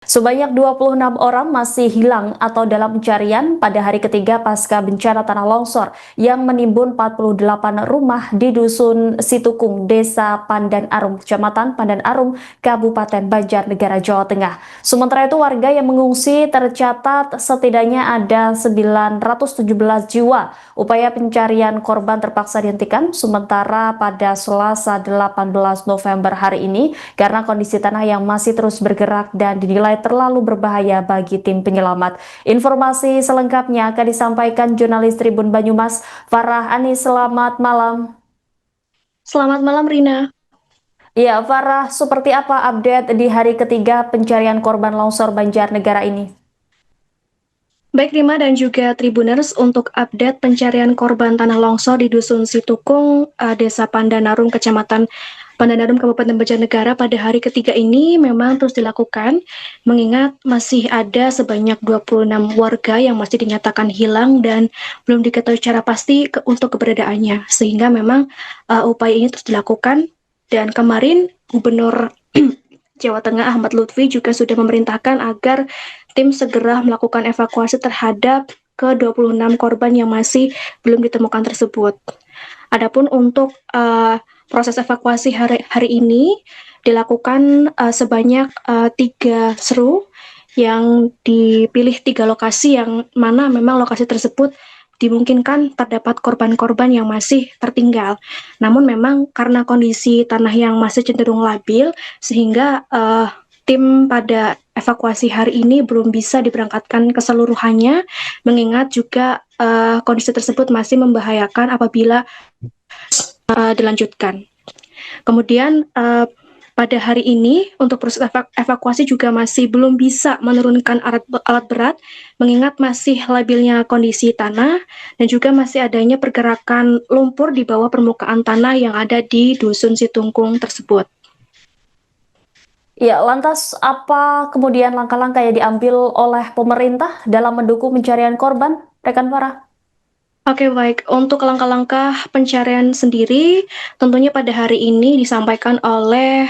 Sebanyak 26 orang masih hilang atau dalam pencarian pada hari ketiga pasca bencana tanah longsor yang menimbun 48 rumah di Dusun Situkung, Desa Pandan Arum, Kecamatan Pandan Arum, Kabupaten Banjarnegara, Jawa Tengah. Sementara itu warga yang mengungsi tercatat setidaknya ada 917 jiwa. Upaya pencarian korban terpaksa dihentikan sementara pada Selasa 18 November hari ini karena kondisi tanah yang masih terus bergerak dan dinilai terlalu berbahaya bagi tim penyelamat. Informasi selengkapnya akan disampaikan jurnalis Tribun Banyumas, Farah Anis. Selamat malam. Selamat malam, Rina. Ya, Farah, seperti apa update di hari ketiga pencarian korban longsor Banjarnegara ini? Baik Rima dan juga Tribuners, untuk update pencarian korban tanah longsor di Dusun Situkung, Desa Pandanarum, Kecamatan Pandanarum, Kabupaten Banjarnegara pada hari ketiga ini memang terus dilakukan, mengingat masih ada sebanyak 26 warga yang masih dinyatakan hilang dan belum diketahui secara pasti untuk keberadaannya. Sehingga memang upaya ini terus dilakukan, dan kemarin Gubernur Jawa Tengah Ahmad Lutfi juga sudah memerintahkan agar tim segera melakukan evakuasi terhadap ke-26 korban yang masih belum ditemukan tersebut. Adapun untuk proses evakuasi hari ini dilakukan sebanyak 3 seru yang dipilih 3 lokasi, yang mana memang lokasi tersebut dimungkinkan terdapat korban-korban yang masih tertinggal. Namun memang karena kondisi tanah yang masih cenderung labil, sehingga tim pada evakuasi hari ini belum bisa diberangkatkan keseluruhannya, mengingat juga kondisi tersebut masih membahayakan apabila dilanjutkan. Kemudian pada hari ini untuk proses evakuasi juga masih belum bisa menurunkan alat berat, mengingat masih labilnya kondisi tanah dan juga masih adanya pergerakan lumpur di bawah permukaan tanah yang ada di Dusun Situngkung tersebut. Ya, lantas apa kemudian langkah-langkah yang diambil oleh pemerintah dalam mendukung pencarian korban, rekan Farah? Oke, baik. Untuk langkah-langkah pencarian sendiri, tentunya pada hari ini disampaikan oleh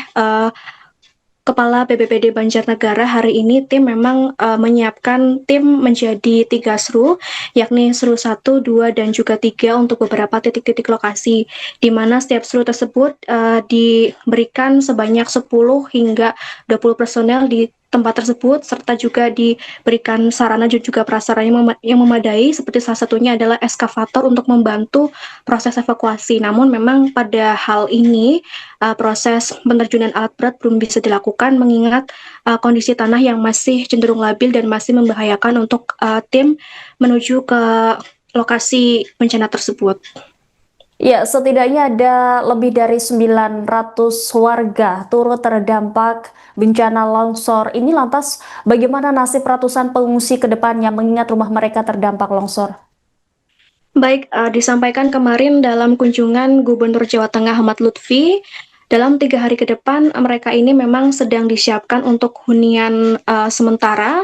Kepala BPBD Banjarnegara. Hari ini tim memang menyiapkan tim menjadi 3 seru, yakni seru 1, 2, dan juga 3 untuk beberapa titik-titik lokasi, di mana setiap seru tersebut diberikan sebanyak 10 hingga 20 personel di tempat tersebut, serta juga diberikan sarana dan juga prasarana yang memadai, seperti salah satunya adalah eskavator untuk membantu proses evakuasi. Namun memang pada hal ini proses penerjunan alat berat belum bisa dilakukan, mengingat kondisi tanah yang masih cenderung labil dan masih membahayakan untuk tim menuju ke lokasi bencana tersebut. Ya, setidaknya ada lebih dari 900 warga turut terdampak bencana longsor. Ini lantas bagaimana nasib ratusan pengungsi ke depannya mengingat rumah mereka terdampak longsor? Baik, disampaikan kemarin dalam kunjungan Gubernur Jawa Tengah Ahmad Lutfi, dalam 3 hari ke depan mereka ini memang sedang disiapkan untuk hunian sementara,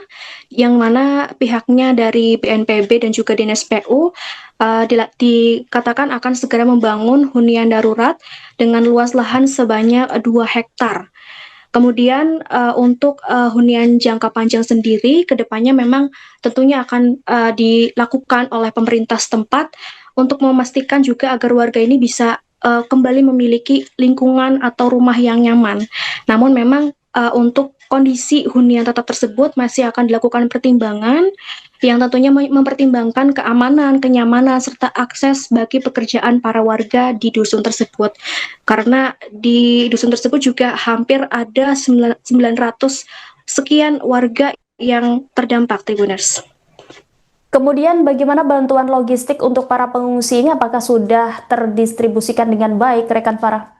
yang mana pihaknya dari BNPB dan juga Dinas PU dikatakan akan segera membangun hunian darurat dengan luas lahan sebanyak 2 hektar. Kemudian untuk hunian jangka panjang sendiri, kedepannya memang tentunya akan dilakukan oleh pemerintah setempat untuk memastikan juga agar warga ini bisa kembali memiliki lingkungan atau rumah yang nyaman. Namun memang untuk kondisi hunian tetap tersebut masih akan dilakukan pertimbangan, yang tentunya mempertimbangkan keamanan, kenyamanan, serta akses bagi pekerjaan para warga di dusun tersebut. Karena di dusun tersebut juga hampir ada 900 sekian warga yang terdampak, Tribuners. Kemudian bagaimana bantuan logistik untuk para pengungsi ini? Apakah sudah terdistribusikan dengan baik, rekan Farah?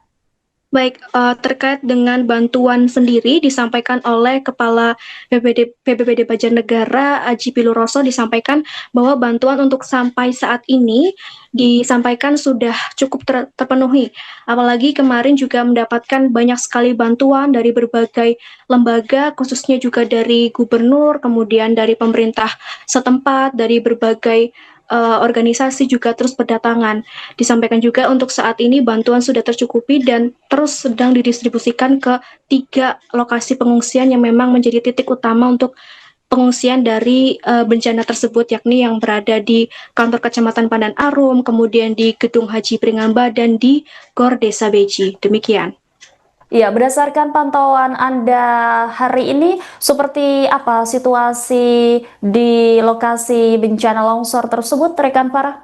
Baik, terkait dengan bantuan sendiri disampaikan oleh Kepala BPBD Banjarnegara, Aji Piluroso, disampaikan bahwa bantuan untuk sampai saat ini disampaikan sudah cukup terpenuhi. Apalagi kemarin juga mendapatkan banyak sekali bantuan dari berbagai lembaga, khususnya juga dari gubernur, kemudian dari pemerintah setempat, dari berbagai organisasi juga terus berdatangan. Disampaikan juga untuk saat ini bantuan sudah tercukupi dan terus sedang didistribusikan ke 3 lokasi pengungsian yang memang menjadi titik utama untuk pengungsian dari bencana tersebut, yakni yang berada di kantor Kecamatan Pandan Arum, kemudian di Gedung Haji Pringamba, dan di Gor Desa Beji. Demikian. Ya, berdasarkan pantauan Anda hari ini, seperti apa situasi di lokasi bencana longsor tersebut, rekan Farah?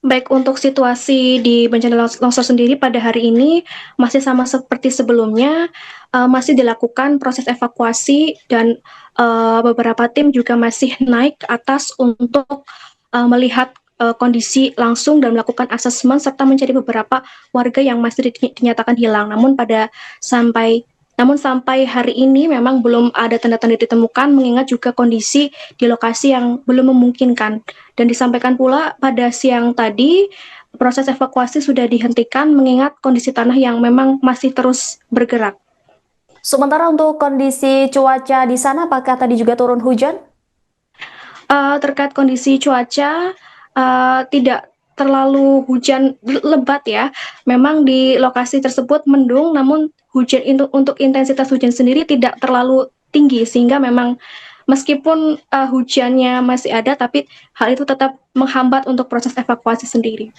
Baik, untuk situasi di bencana longsor sendiri pada hari ini masih sama seperti sebelumnya, masih dilakukan proses evakuasi dan beberapa tim juga masih naik ke atas untuk melihat kondisi langsung dan melakukan asesmen serta mencari beberapa warga yang masih dinyatakan hilang. Namun sampai hari ini memang belum ada tanda-tanda ditemukan, mengingat juga kondisi di lokasi yang belum memungkinkan. Dan disampaikan pula pada siang tadi, proses evakuasi sudah dihentikan mengingat kondisi tanah yang memang masih terus bergerak. Sementara untuk kondisi cuaca di sana, apakah tadi juga turun hujan? Terkait kondisi cuaca, tidak terlalu hujan lebat ya. Memang di lokasi tersebut mendung, namun hujan untuk intensitas hujan sendiri tidak terlalu tinggi, sehingga memang meskipun hujannya masih ada, tapi hal itu tetap menghambat untuk proses evakuasi sendiri.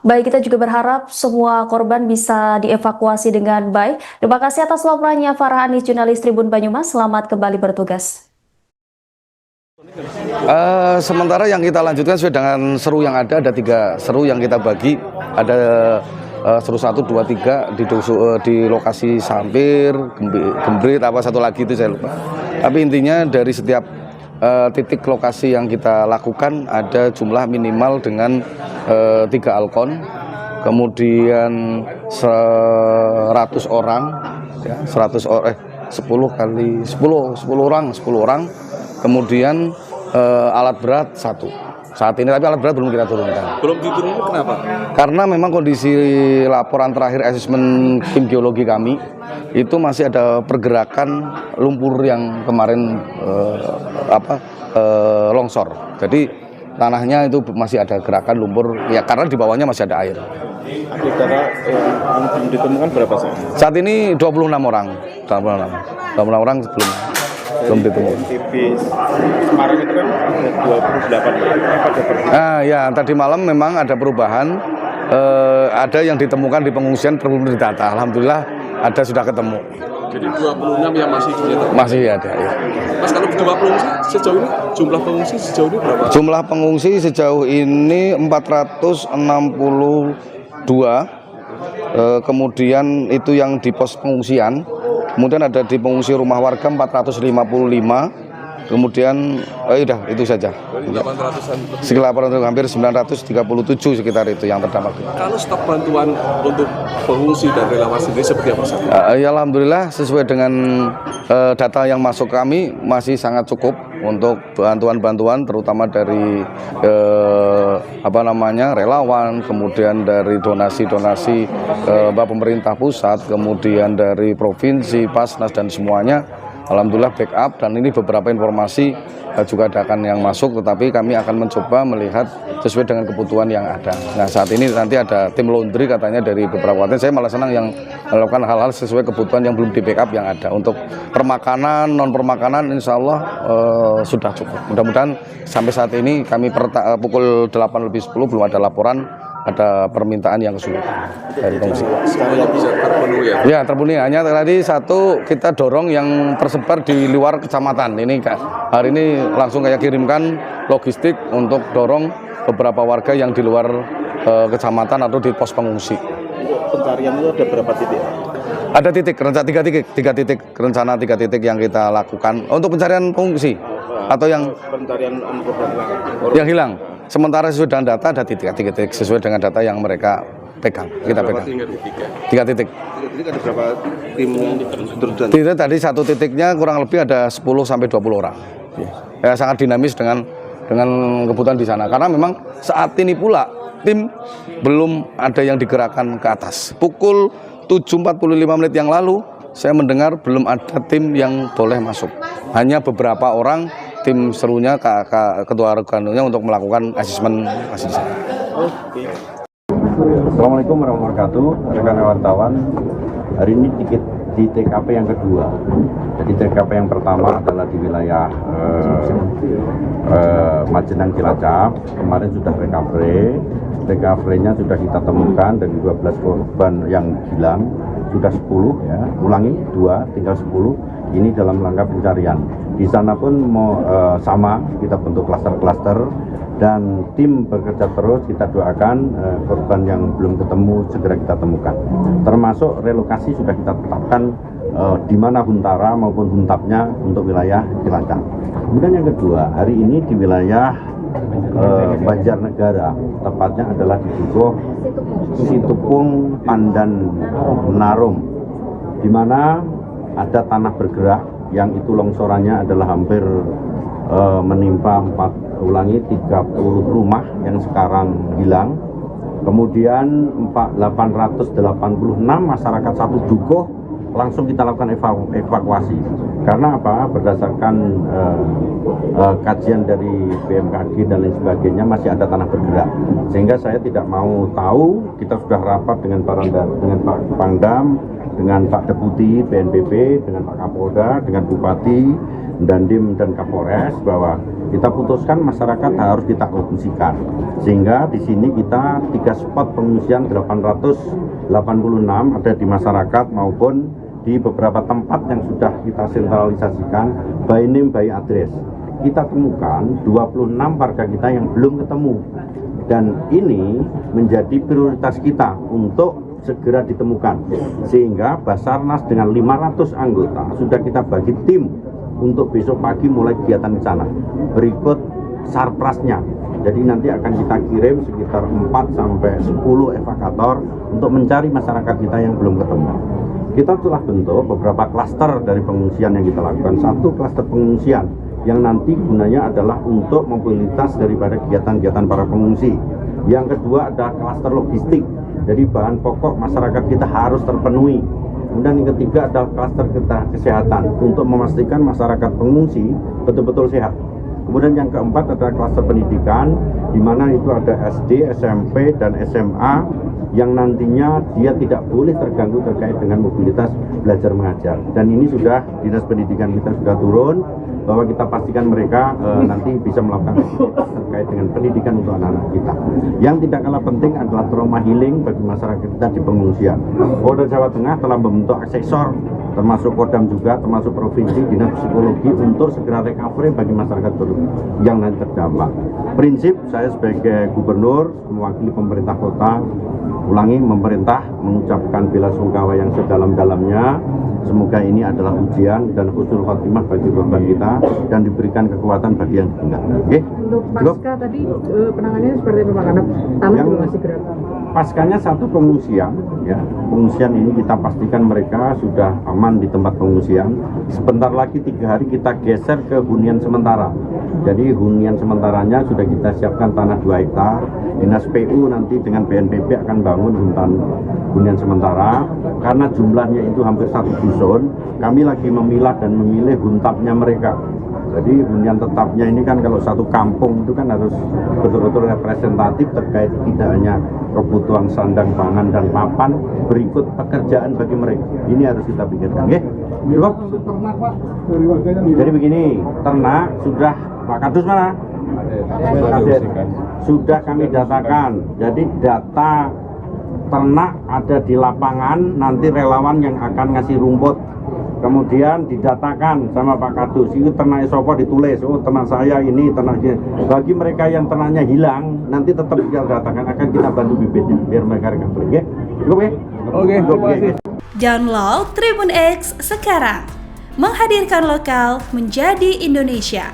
Baik, kita juga berharap semua korban bisa dievakuasi dengan baik. Terima kasih atas laporannya Farah Anis, jurnalis Tribun Banyumas. Selamat kembali bertugas. Sementara yang kita lanjutkan sesuai dengan seru yang ada 3 seru yang kita bagi. Ada seru 1, 2, 3 di lokasi Sampir, Gembrit, apa satu lagi itu saya lupa. Tapi intinya dari setiap titik lokasi yang kita lakukan ada jumlah minimal dengan 3 alkon, kemudian 100 orang, ya, 10 orang, kemudian alat berat 1 saat ini, tapi alat berat belum kita turunkan. Belum diturunkan, kenapa? Karena memang kondisi laporan terakhir asesmen tim geologi kami itu masih ada pergerakan lumpur yang kemarin longsor. Jadi tanahnya itu masih ada gerakan lumpur ya, karena di bawahnya masih ada air. Saudara yang belum ditemukan berapa saat? Saat ini 26 orang. 26 orang belum ditemukan. NTB Semarang itu kan 28. Ya, tadi malam memang ada perubahan. Ada yang ditemukan di pengungsian belum didata. Alhamdulillah ada sudah ketemu. Jadi 26 yang masih dinyatakan. Masih ada ya. Mas, kalau jumlah pengungsi sejauh ini, jumlah pengungsi sejauh ini berapa? Jumlah pengungsi sejauh ini 462. Kemudian itu yang di pos pengungsian. Kemudian ada di pengungsi rumah warga 455. Kemudian itu saja. 800-an lebih. Sekitar hampir 937 sekitar itu yang terdampak. Kalau stok bantuan untuk pengungsi dan relawan sendiri seperti apa saja? Ya, alhamdulillah sesuai dengan data yang masuk kami masih sangat cukup untuk bantuan-bantuan, terutama dari relawan, kemudian dari donasi-donasi pemerintah pusat, kemudian dari provinsi, Pasnas dan semuanya. Alhamdulillah backup, dan ini beberapa informasi juga akan yang masuk, tetapi kami akan mencoba melihat sesuai dengan kebutuhan yang ada. Nah, saat ini nanti ada tim laundry katanya dari beberapa kabupaten. Saya malah senang yang melakukan hal-hal sesuai kebutuhan yang belum di backup yang ada. Untuk permakanan, non permakanan insya Allah sudah cukup. Mudah-mudahan sampai saat ini kami pukul 8:10 belum ada laporan ada permintaan yang kesulitan dari pengungsi. Semuanya bisa terpenuhi ya? Ya, terpenuhi. Hanya tadi satu kita dorong yang tersebar di luar kecamatan. Ini hari ini langsung kayak kirimkan logistik untuk dorong beberapa warga yang di luar kecamatan atau di pos pengungsi. Pencarian itu ada berapa titik? Ada rencana tiga titik yang kita lakukan untuk pencarian pengungsi atau yang pencarian yang hilang. Sementara sesuai dengan data ada tiga titik sesuai dengan data yang mereka pegang. Kita pegang. Tiga titik. Titik ada berapa tim Titik tadi satu titiknya kurang lebih ada 10 sampai 20 orang. Ya, sangat dinamis dengan kebutuhan di sana. Karena memang saat ini pula tim belum ada yang digerakkan ke atas. Pukul 7.45 menit yang lalu saya mendengar belum ada tim yang boleh masuk. Hanya beberapa orang tim serunya ketua organnya untuk melakukan asesmen masih di sana. Assalamualaikum warahmatullahi wabarakatuh, rekan wartawan. Hari ini di TKP yang kedua. Jadi TKP yang pertama adalah di wilayah Majenang Cilacap. Kemarin sudah recovery-nya sudah kita temukan dari 12 korban yang hilang sudah 10 ya. Ulangi 2, tinggal 10. Ini dalam rangka pencarian. Di sana pun sama, kita bentuk klaster-klaster dan tim bekerja terus. Kita doakan korban yang belum ketemu segera kita temukan. Termasuk relokasi sudah kita tetapkan di mana huntara maupun huntapnya untuk wilayah Cilacap. Kemudian yang kedua, hari ini di wilayah Banjarnegara, tepatnya adalah di Dukuh, Situkung, Pandan, Narum, di mana ada tanah bergerak yang itu longsorannya adalah hampir menimpa 30 rumah yang sekarang hilang. Kemudian 886 masyarakat satu Dukuh langsung kita lakukan evakuasi. Karena apa? Berdasarkan kajian dari BMKG dan lain sebagainya masih ada tanah bergerak. Sehingga saya tidak mau tahu, kita sudah rapat dengan Pak Pangdam, dengan Pak Deputi BNPB, dengan Pak Kapolda, dengan Bupati, Dandim dan Kapolres bahwa kita putuskan masyarakat harus kita fungsikan. Sehingga di sini kita 3 spot pengungsian 886 ada di masyarakat maupun di beberapa tempat yang sudah kita sentralisasikan by name by address. Kita temukan 26 warga kita yang belum ketemu. Dan ini menjadi prioritas kita untuk segera ditemukan. Sehingga Basarnas dengan 500 anggota sudah kita bagi tim untuk besok pagi mulai kegiatan di sana. Berikut sarprasnya. Jadi nanti akan kita kirim sekitar 4 sampai 10 evakuator untuk mencari masyarakat kita yang belum ketemu. Kita telah bentuk beberapa klaster dari pengungsian yang kita lakukan. Satu klaster pengungsian yang nanti gunanya adalah untuk mobilitas daripada kegiatan-kegiatan para pengungsi. Yang kedua ada klaster logistik. Jadi bahan pokok masyarakat kita harus terpenuhi. Kemudian yang ketiga adalah klaster kesehatan untuk memastikan masyarakat pengungsi betul-betul sehat. Kemudian yang keempat adalah klaster pendidikan, di mana itu ada SD, SMP, dan SMA yang nantinya dia tidak boleh terganggu terkait dengan mobilitas belajar mengajar. Dan ini sudah Dinas Pendidikan kita sudah turun, bahwa kita pastikan mereka nanti bisa melakukan aktivitas terkait dengan pendidikan untuk anak-anak kita. Yang tidak kalah penting adalah trauma healing bagi masyarakat kita di pengungsian. Polda Jawa Tengah telah membentuk asesor, termasuk Kodam juga, termasuk Provinsi, Dinas Psikologi untuk segera recovery bagi masyarakat yang nanti terdampak. Prinsip saya sebagai gubernur mewakili pemerintah kota, ulangi, pemerintah mengucapkan bela sungkawa yang sedalam-dalamnya. Semoga ini adalah ujian dan husnul khotimah bagi korban kita dan diberikan kekuatan bagi yang ditinggal. Oke? Untuk pasca tadi penanganannya seperti apa, Pak? Karena tanah juga masih gerak. Paskanya satu pengungsian, ya. Pengungsian ini kita pastikan mereka sudah aman di tempat pengungsian. Sebentar lagi 3 hari kita geser ke hunian sementara. Jadi hunian sementaranya sudah kita siapkan tanah 2 hektar. Dinas PU nanti dengan BNPB akan bangun hunian sementara. Karena jumlahnya itu hampir 1 dusun, kami lagi memilah dan memilih huntapnya mereka. Jadi hunian tetapnya ini kan kalau satu kampung itu kan harus betul-betul representatif terkait tidak hanya kebutuhan sandang, pangan, dan papan, berikut pekerjaan bagi mereka. Ini harus kita pikirkan, ya. Cukup? Jadi begini, ternak sudah, Pak Kadus mana? Kadus. Sudah kami datakan. Jadi data ternak ada di lapangan, nanti relawan yang akan ngasih rumput. Kemudian didatakan sama Pak Kadus, itu ternak sopo ditulis, oh ternak saya ini, ternaknya. Bagi mereka yang ternaknya hilang, nanti tetap kita datakan, akan kita bantu bibitnya, biar mereka recovery, ya. Cukup, ya? Oke, terima kasih. Download Tribun X sekarang, menghadirkan lokal menjadi Indonesia.